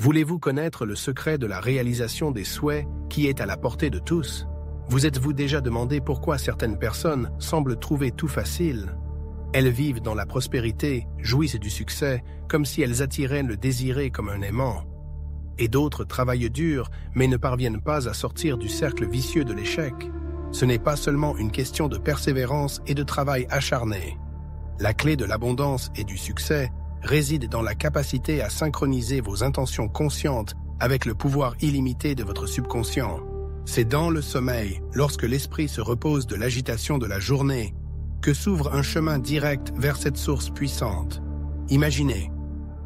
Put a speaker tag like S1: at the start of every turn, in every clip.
S1: Voulez-vous connaître le secret de la réalisation des souhaits qui est à la portée de tous? Vous êtes-vous déjà demandé pourquoi certaines personnes semblent trouver tout facile? Elles vivent dans la prospérité, jouissent du succès, comme si elles attiraient le désiré comme un aimant. Et d'autres travaillent dur, mais ne parviennent pas à sortir du cercle vicieux de l'échec. Ce n'est pas seulement une question de persévérance et de travail acharné. La clé de l'abondance et du succès réside dans la capacité à synchroniser vos intentions conscientes avec le pouvoir illimité de votre subconscient. C'est dans le sommeil, lorsque l'esprit se repose de l'agitation de la journée, que s'ouvre un chemin direct vers cette source puissante. Imaginez,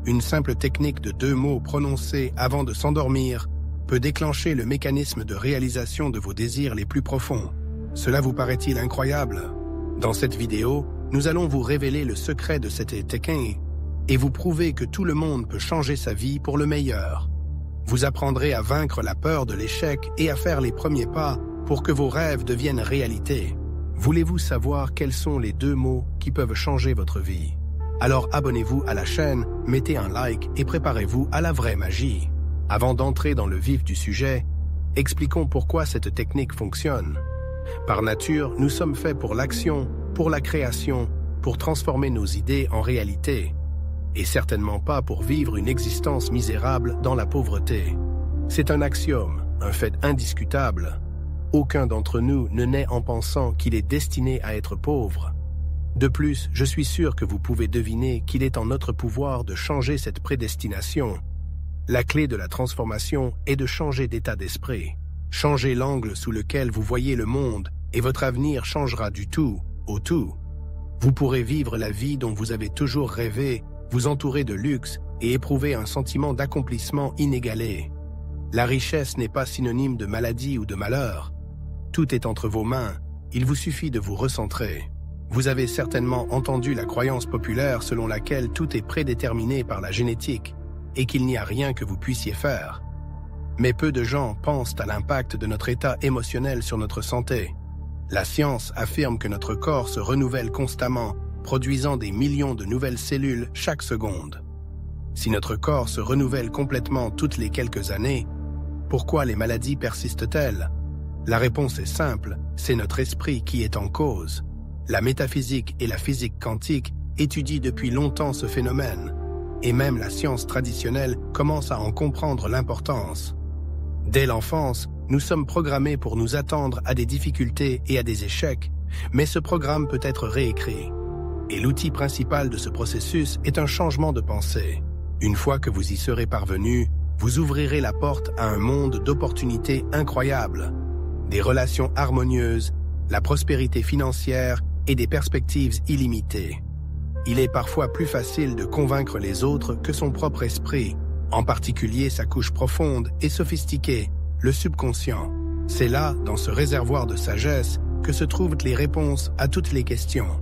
S1: une simple technique de 2 mots prononcés avant de s'endormir peut déclencher le mécanisme de réalisation de vos désirs les plus profonds. Cela vous paraît-il incroyable? Dans cette vidéo, nous allons vous révéler le secret de cette technique et vous prouver que tout le monde peut changer sa vie pour le meilleur. Vous apprendrez à vaincre la peur de l'échec et à faire les premiers pas pour que vos rêves deviennent réalité. Voulez-vous savoir quels sont les 2 mots qui peuvent changer votre vie? Alors abonnez-vous à la chaîne, mettez un like et préparez-vous à la vraie magie. Avant d'entrer dans le vif du sujet, expliquons pourquoi cette technique fonctionne. Par nature, nous sommes faits pour l'action, pour la création, pour transformer nos idées en réalité. Et certainement pas pour vivre une existence misérable dans la pauvreté. C'est un axiome, un fait indiscutable. Aucun d'entre nous ne naît en pensant qu'il est destiné à être pauvre. De plus, je suis sûr que vous pouvez deviner qu'il est en notre pouvoir de changer cette prédestination. La clé de la transformation est de changer d'état d'esprit. Changez l'angle sous lequel vous voyez le monde et votre avenir changera du tout au tout. Vous pourrez vivre la vie dont vous avez toujours rêvé, vous entourer de luxe et éprouver un sentiment d'accomplissement inégalé. La richesse n'est pas synonyme de maladie ou de malheur. Tout est entre vos mains, il vous suffit de vous recentrer. Vous avez certainement entendu la croyance populaire selon laquelle tout est prédéterminé par la génétique et qu'il n'y a rien que vous puissiez faire. Mais peu de gens pensent à l'impact de notre état émotionnel sur notre santé. La science affirme que notre corps se renouvelle constamment, produisant des millions de nouvelles cellules chaque seconde. Si notre corps se renouvelle complètement toutes les quelques années, pourquoi les maladies persistent-elles? La réponse est simple, c'est notre esprit qui est en cause. La métaphysique et la physique quantique étudient depuis longtemps ce phénomène, et même la science traditionnelle commence à en comprendre l'importance. Dès l'enfance, nous sommes programmés pour nous attendre à des difficultés et à des échecs, mais ce programme peut être réécrit. Et l'outil principal de ce processus est un changement de pensée. Une fois que vous y serez parvenu, vous ouvrirez la porte à un monde d'opportunités incroyables, des relations harmonieuses, la prospérité financière et des perspectives illimitées. Il est parfois plus facile de convaincre les autres que son propre esprit, en particulier sa couche profonde et sophistiquée, le subconscient. C'est là, dans ce réservoir de sagesse, que se trouvent les réponses à toutes les questions.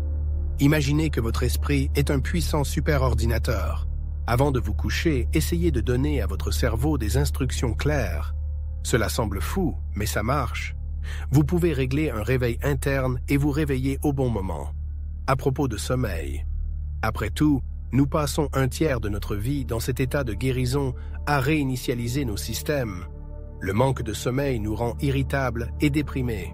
S1: Imaginez que votre esprit est un puissant superordinateur. Avant de vous coucher, essayez de donner à votre cerveau des instructions claires. Cela semble fou, mais ça marche. Vous pouvez régler un réveil interne et vous réveiller au bon moment. À propos de sommeil. Après tout, nous passons 1/3 de notre vie dans cet état de guérison à réinitialiser nos systèmes. Le manque de sommeil nous rend irritables et déprimés.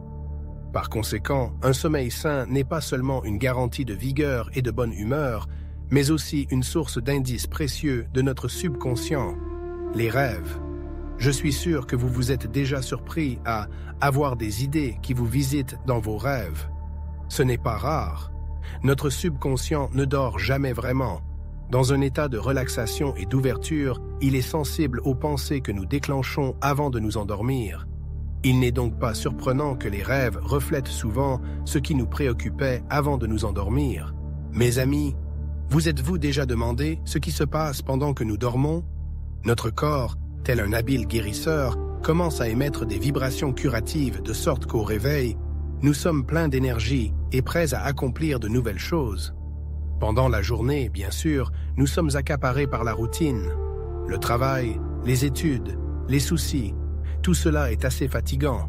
S1: Par conséquent, un sommeil sain n'est pas seulement une garantie de vigueur et de bonne humeur, mais aussi une source d'indices précieux de notre subconscient, les rêves. Je suis sûr que vous vous êtes déjà surpris à avoir des idées qui vous visitent dans vos rêves. Ce n'est pas rare. Notre subconscient ne dort jamais vraiment. Dans un état de relaxation et d'ouverture, il est sensible aux pensées que nous déclenchons avant de nous endormir. Il n'est donc pas surprenant que les rêves reflètent souvent ce qui nous préoccupait avant de nous endormir. Mes amis, vous êtes-vous déjà demandé ce qui se passe pendant que nous dormons? Notre corps, tel un habile guérisseur, commence à émettre des vibrations curatives de sorte qu'au réveil, nous sommes pleins d'énergie et prêts à accomplir de nouvelles choses. Pendant la journée, bien sûr, nous sommes accaparés par la routine. Le travail, les études, les soucis, tout cela est assez fatigant.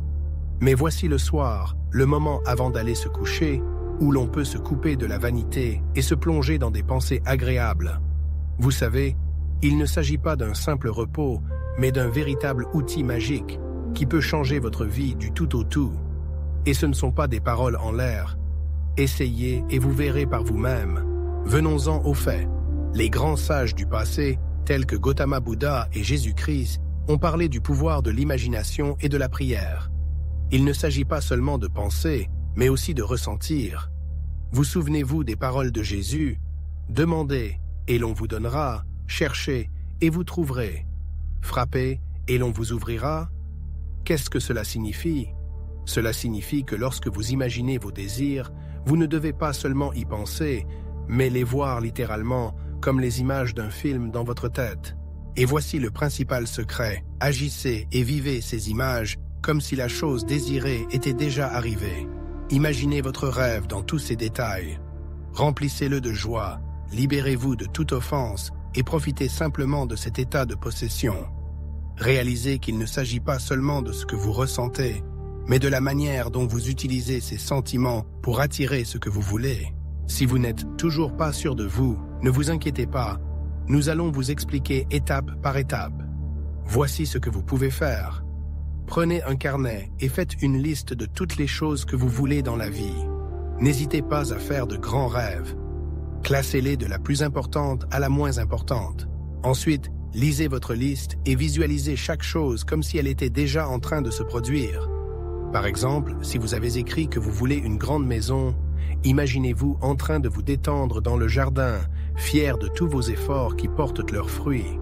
S1: Mais voici le soir, le moment avant d'aller se coucher, où l'on peut se couper de la vanité et se plonger dans des pensées agréables. Vous savez, Il ne s'agit pas d'un simple repos, mais d'un véritable outil magique qui peut changer votre vie du tout au tout. Et ce ne sont pas des paroles en l'air. Essayez et vous verrez par vous-même. Venons-en aux faits. Les grands sages du passé, tels que Gautama Bouddha et Jésus-Christ, ont parlé du pouvoir de l'imagination et de la prière. Il ne s'agit pas seulement de penser, mais aussi de ressentir. Vous souvenez-vous des paroles de Jésus ? Demandez, et l'on vous donnera, cherchez, et vous trouverez. Frappez, et l'on vous ouvrira. Qu'est-ce que cela signifie ? Cela signifie que lorsque vous imaginez vos désirs, vous ne devez pas seulement y penser, mais les voir littéralement, comme les images d'un film dans votre tête. Et voici le principal secret. Agissez et vivez ces images comme si la chose désirée était déjà arrivée. Imaginez votre rêve dans tous ses détails. Remplissez-le de joie, libérez-vous de toute offense et profitez simplement de cet état de possession. Réalisez qu'il ne s'agit pas seulement de ce que vous ressentez, mais de la manière dont vous utilisez ces sentiments pour attirer ce que vous voulez. Si vous n'êtes toujours pas sûr de vous, ne vous inquiétez pas. Nous allons vous expliquer étape par étape. Voici ce que vous pouvez faire. Prenez un carnet et faites une liste de toutes les choses que vous voulez dans la vie. N'hésitez pas à faire de grands rêves. Classez-les de la plus importante à la moins importante. Ensuite, lisez votre liste et visualisez chaque chose comme si elle était déjà en train de se produire. Par exemple, si vous avez écrit que vous voulez une grande maison, imaginez-vous en train de vous détendre dans le jardin, fier de tous vos efforts qui portent leurs fruits.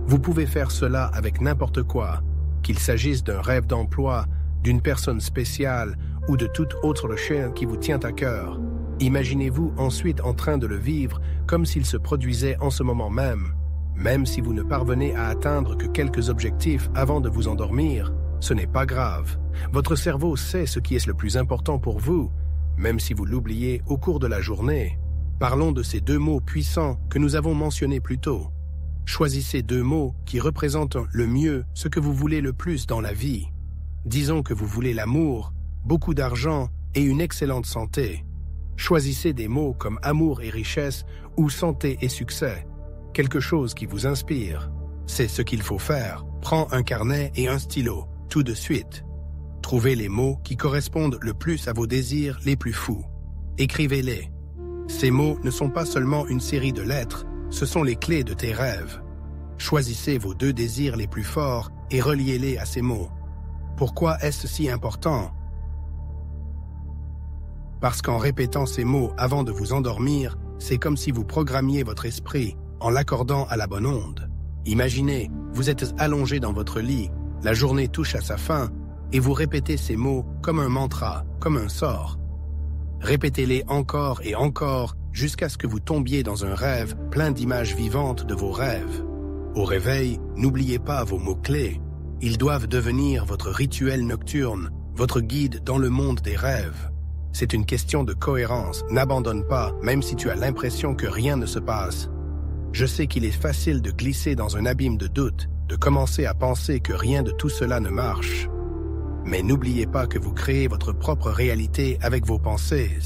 S1: Vous pouvez faire cela avec n'importe quoi, qu'il s'agisse d'un rêve d'emploi, d'une personne spéciale ou de toute autre chose qui vous tient à cœur. Imaginez-vous ensuite en train de le vivre comme s'il se produisait en ce moment même. Même si vous ne parvenez à atteindre que quelques objectifs avant de vous endormir, ce n'est pas grave. Votre cerveau sait ce qui est le plus important pour vous, même si vous l'oubliez au cours de la journée. Parlons de ces deux mots puissants que nous avons mentionnés plus tôt. Choisissez deux mots qui représentent le mieux ce que vous voulez le plus dans la vie. Disons que vous voulez l'amour, beaucoup d'argent et une excellente santé. Choisissez des mots comme amour et richesse ou santé et succès. Quelque chose qui vous inspire. C'est ce qu'il faut faire. Prends un carnet et un stylo, tout de suite. Trouvez les mots qui correspondent le plus à vos désirs les plus fous. Écrivez-les. Ces mots ne sont pas seulement une série de lettres, ce sont les clés de tes rêves. Choisissez vos deux désirs les plus forts et reliez-les à ces mots. Pourquoi est-ce si important ? Parce qu'en répétant ces mots avant de vous endormir, c'est comme si vous programmiez votre esprit en l'accordant à la bonne onde. Imaginez, vous êtes allongé dans votre lit, la journée touche à sa fin, et vous répétez ces mots comme un mantra, comme un sort. Répétez-les encore et encore jusqu'à ce que vous tombiez dans un rêve plein d'images vivantes de vos rêves. Au réveil, n'oubliez pas vos mots-clés. Ils doivent devenir votre rituel nocturne, votre guide dans le monde des rêves. C'est une question de cohérence, n'abandonne pas, même si tu as l'impression que rien ne se passe. Je sais qu'il est facile de glisser dans un abîme de doute, de commencer à penser que rien de tout cela ne marche. Mais n'oubliez pas que vous créez votre propre réalité avec vos pensées.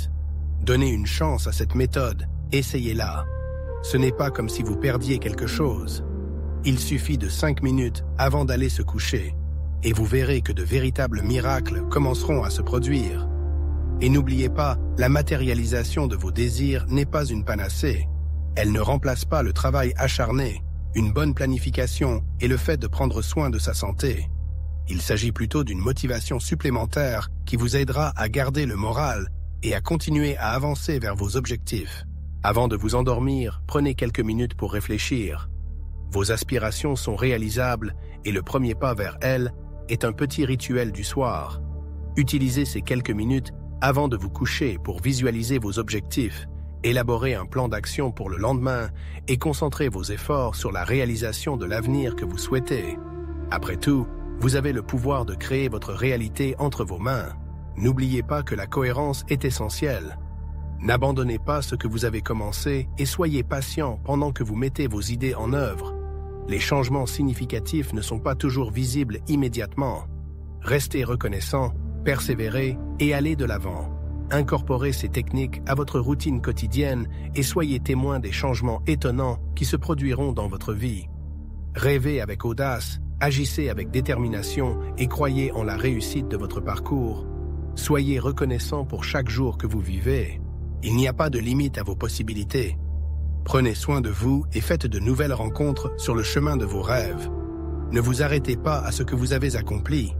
S1: Donnez une chance à cette méthode, essayez-la. Ce n'est pas comme si vous perdiez quelque chose. Il suffit de 5 minutes avant d'aller se coucher, et vous verrez que de véritables miracles commenceront à se produire. Et n'oubliez pas, la matérialisation de vos désirs n'est pas une panacée. Elle ne remplace pas le travail acharné, une bonne planification et le fait de prendre soin de sa santé. Il s'agit plutôt d'une motivation supplémentaire qui vous aidera à garder le moral et à continuer à avancer vers vos objectifs. Avant de vous endormir, prenez quelques minutes pour réfléchir. Vos aspirations sont réalisables et le premier pas vers elles est un petit rituel du soir. Utilisez ces quelques minutes avant de vous coucher pour visualiser vos objectifs, élaborer un plan d'action pour le lendemain et concentrer vos efforts sur la réalisation de l'avenir que vous souhaitez. Après tout, vous avez le pouvoir de créer votre réalité entre vos mains. N'oubliez pas que la cohérence est essentielle. N'abandonnez pas ce que vous avez commencé et soyez patient pendant que vous mettez vos idées en œuvre. Les changements significatifs ne sont pas toujours visibles immédiatement. Restez reconnaissant, persévérez et allez de l'avant. Incorporez ces techniques à votre routine quotidienne et soyez témoin des changements étonnants qui se produiront dans votre vie. Rêvez avec audace, agissez avec détermination et croyez en la réussite de votre parcours. Soyez reconnaissant pour chaque jour que vous vivez. Il n'y a pas de limite à vos possibilités. Prenez soin de vous et faites de nouvelles rencontres sur le chemin de vos rêves. Ne vous arrêtez pas à ce que vous avez accompli.